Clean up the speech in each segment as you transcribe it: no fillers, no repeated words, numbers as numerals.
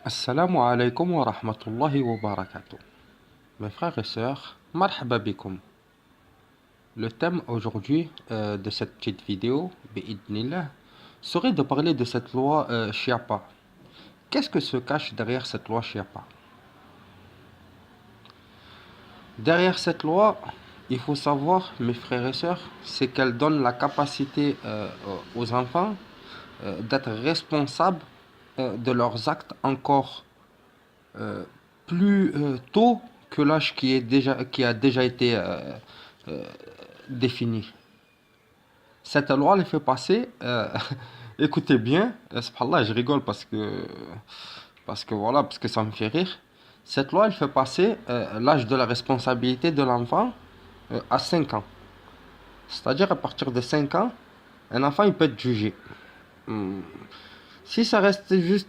Assalamu alaikum wa rahmatullahi wa barakatuh. Mes frères et sœurs, marhaba bikum. Le thème aujourd'hui de cette petite vidéo, bi'idnillah, serait de parler de cette loi Chiapa. Qu'est-ce que se cache derrière cette loi Chiapa? Derrière cette loi, il faut savoir, mes frères et sœurs, c'est qu'elle donne la capacité aux enfants d'être responsables de leurs actes encore euh, plus tôt que l'âge qui a déjà été euh, défini. Cette loi elle fait passer, écoutez bien, subhanallah, je rigole parce que ça me fait rire. Cette loi elle fait passer l'âge de la responsabilité de l'enfant à 5 ans. C'est-à-dire à partir de 5 ans, un enfant il peut être jugé. Hmm. Si ça reste juste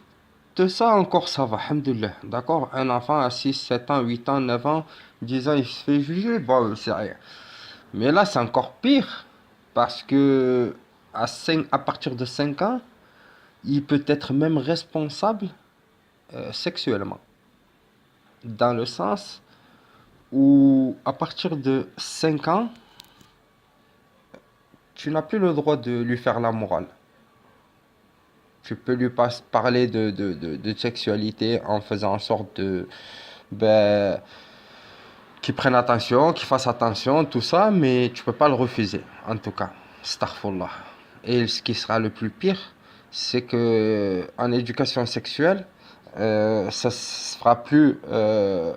ça, encore ça va, alhamdoulilah. D'accord? Un enfant à 6 7 ans, 8 ans, 9 ans, 10 ans, il se fait juger, bon, c'est rien. Mais là, c'est encore pire, parce que à partir de 5 ans, il peut être même responsable sexuellement. Dans le sens où, à partir de 5 ans, tu n'as plus le droit de lui faire la morale. Tu peux lui parler de sexualité en faisant en sorte de... Ben, qu'il prenne attention, qu'il fasse attention, tout ça, mais tu peux pas le refuser, en tout cas. Astaghfirullah. Et ce qui sera le plus pire, c'est que en éducation sexuelle, ça se fera plus euh,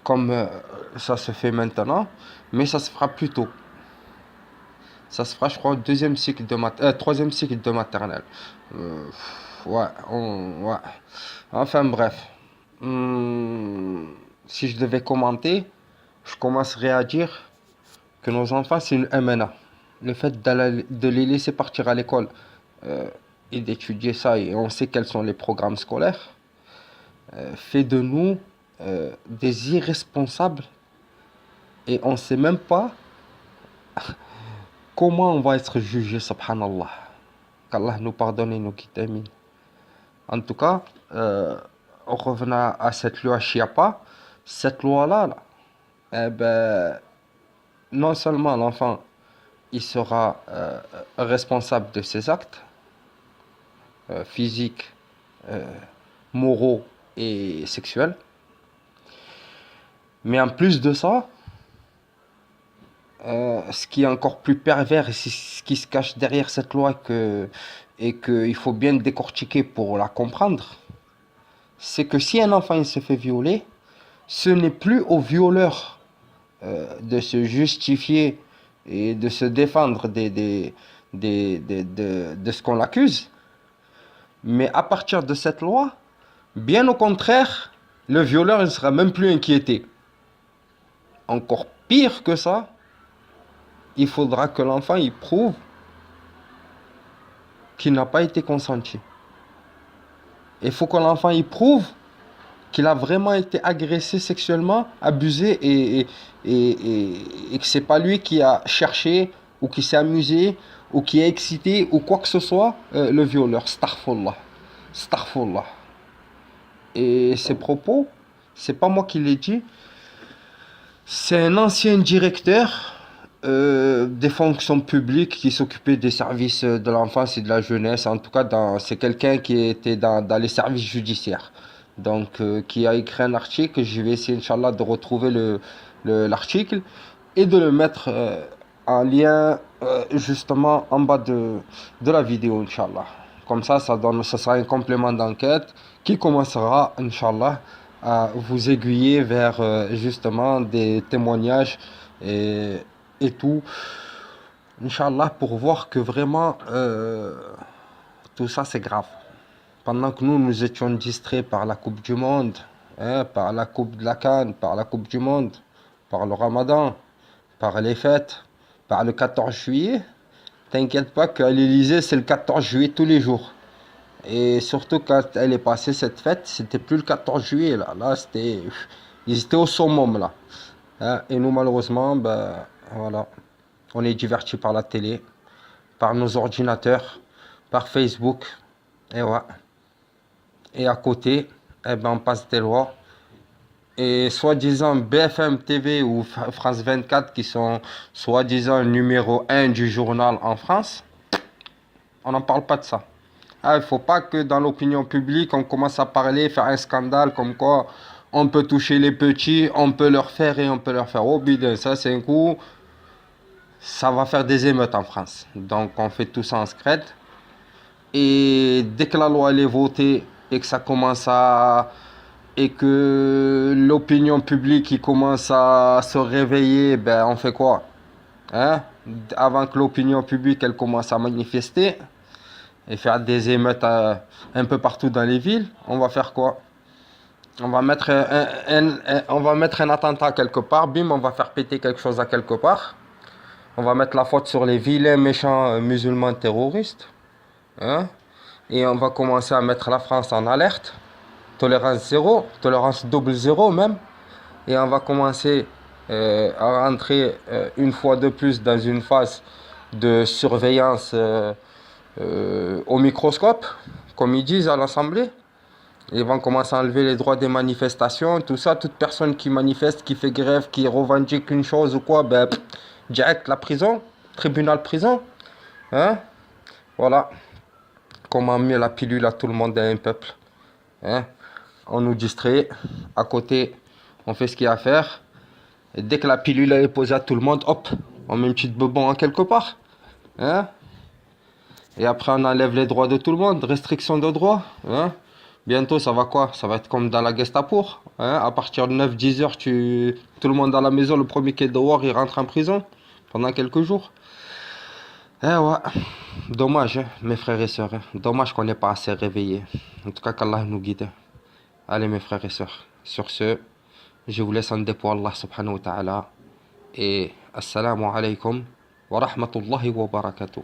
comme ça se fait maintenant, mais ça se fera plus tôt. Ça se fera, je crois, au troisième cycle de maternelle. Euh, ouais, ouais. Enfin bref. Si je devais commenter, je commencerai à dire que nos enfants, c'est une MNA. Le fait de les laisser partir à l'école euh, et d'étudier ça, et on sait quels sont les programmes scolaires, fait de nous des irresponsables et on ne sait même pas comment on va être jugé, subhanallah. Qu'Allah nous pardonne et nous quitte, amin. En tout cas, revenant à cette loi Chiapa, cette loi-là, là, eh ben, non seulement l'enfant il sera responsable de ses actes physiques, euh, moraux et sexuels, mais en plus de ça, ce qui est encore plus pervers et ce qui se cache derrière cette loi et qu'il faut bien décortiquer pour la comprendre, c'est que si un enfant il se fait violer, ce n'est plus au violeur de se justifier et de se défendre de ce qu'on l'accuse. Mais à partir de cette loi, bien au contraire, le violeur ne sera même plus inquiété. Encore pire que ça, il faudra que l'enfant il prouve qu'il n'a pas été consenti. Il faut que l'enfant il prouve qu'il a vraiment été agressé sexuellement, abusé et que c'est pas lui qui a cherché ou qui s'est amusé ou qui a excité ou quoi que ce soit le violeur. Astaghfirullah. Astaghfirullah. Et ces propos, c'est pas moi qui l'ai dit, c'est un ancien directeur des fonctions publiques qui s'occupait des services de l'enfance et de la jeunesse. En tout cas, c'est quelqu'un qui était dans les services judiciaires. Donc, qui a écrit un article. Je vais essayer, Inch'Allah, de retrouver l'article et de le mettre en lien justement en bas de la vidéo, Inch'Allah. Comme ça, ça sera un complément d'enquête qui commencera, Inch'Allah, à vous aiguiller vers justement des témoignages et, et tout, Inch'Allah, pour voir que vraiment tout ça c'est grave. Pendant que nous étions distraits par la Coupe du Monde, hein, par la Coupe de la Cannes, par la Coupe du Monde, par le Ramadan, par les fêtes, par le 14 juillet, t'inquiète pas qu'à l'Elysée c'est le 14 juillet tous les jours. Et surtout quand elle est passée cette fête, c'était plus le 14 juillet là. Là, ils étaient au summum là. Hein, et nous malheureusement, ben voilà, on est divertis par la télé, par nos ordinateurs, par Facebook. Et ouais. Et à côté, eh ben, on passe des lois. Et soi-disant BFM TV ou France 24, qui sont soi-disant numéro 1 du journal en France, on n'en parle pas de ça. Ah, il ne faut pas que dans l'opinion publique, on commence à parler, faire un scandale comme quoi on peut toucher les petits, on peut leur faire et on peut leur faire. Oh bidon, ça c'est un coup, ça va faire des émeutes en France. Donc on fait tout ça en secret. Et dès que la loi elle est votée et que ça commence à... et que l'opinion publique qui commence à se réveiller, ben on fait quoi? Hein? Avant que l'opinion publique elle commence à manifester et faire des émeutes un peu partout dans les villes, on va faire quoi? On va mettre on va mettre un attentat quelque part, bim, on va faire péter quelque chose à quelque part. On va mettre la faute sur les vilains, méchants musulmans terroristes. Hein? Et on va commencer à mettre la France en alerte. Tolérance zéro, tolérance double zéro même. Et on va commencer à rentrer une fois de plus dans une phase de surveillance au microscope, comme ils disent à l'Assemblée. Ils vont commencer à enlever les droits des manifestations, tout ça. Toute personne qui manifeste, qui fait grève, qui revendique une chose ou quoi, ben, direct la prison, tribunal prison. Hein? Voilà. Comment mieux la pilule à tout le monde et à un peuple. Hein? On nous distrait. À côté, on fait ce qu'il y a à faire. Et dès que la pilule est posée à tout le monde, hop, on met une petite bebon en quelque part. Hein? Et après, on enlève les droits de tout le monde. Restriction de droits. Hein? Bientôt, ça va quoi? Ça va être comme dans la Gestapo. Hein? À partir de 9-10 heures, tout le monde à la maison, le premier qui est dehors, il rentre en prison pendant quelques jours. Eh ouais, dommage, hein, mes frères et sœurs. Hein. Dommage qu'on n'est pas assez réveillés. En tout cas, qu'Allah nous guide. Allez, mes frères et sœurs. Sur ce, je vous laisse en dépôt Allah subhanahu wa ta'ala. Et assalamu alaikum wa rahmatullahi wa barakatuh.